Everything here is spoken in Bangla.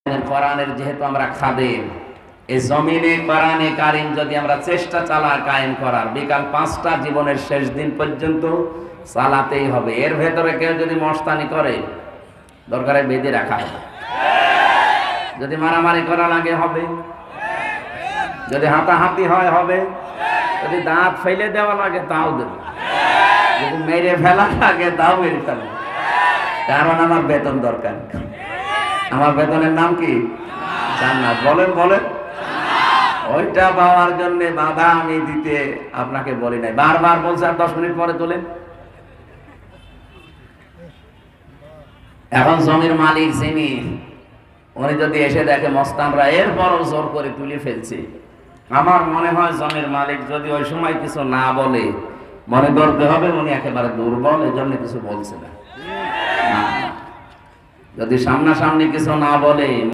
কোরআনের যেহেতু আমরা খাদেম, এই জমিনে কোরআনে কারিম যদি আমরা চেষ্টা চালা কায়েম করার, বিকাল 5টা জীবনের শেষ দিন পর্যন্ত চালাতেই হবে। এর ভেতরে কেউ যদি মস্তানি করে, দরকারে বেঁধে রাখা হবে। যদি মারামারি করা লাগে হবে, যদি হাতাহাতি হয় হবে, যদি দাঁত ফেলে দেওয়া লাগে তাও দেবে, যদি মেরে ফেলা লাগে তাও মেরে ফেলবে। কারণ আমার বেতন দরকার। আমার বেতনের নাম কি? জান্নাত। বলেন বলেন। ওইটা পাওয়ার জন্য বাধা আমি দিতে আপনাকে বলি নাই, বারবার বলছে। আর 10 মিনিট পরে তোলেন। এখন জমির মালিক যিনি, উনি যদি এসে দেখে মস্তানরা এরপরও জোর করে তুলে ফেলছে, আমার মনে হয় জমির মালিক যদি ওই সময় কিছু না বলে, মনে করতে হবে উনি একেবারে দুর্বল, এই জন্য কিছু বলছে না। যদি সামনাসামনি কিছু না বলে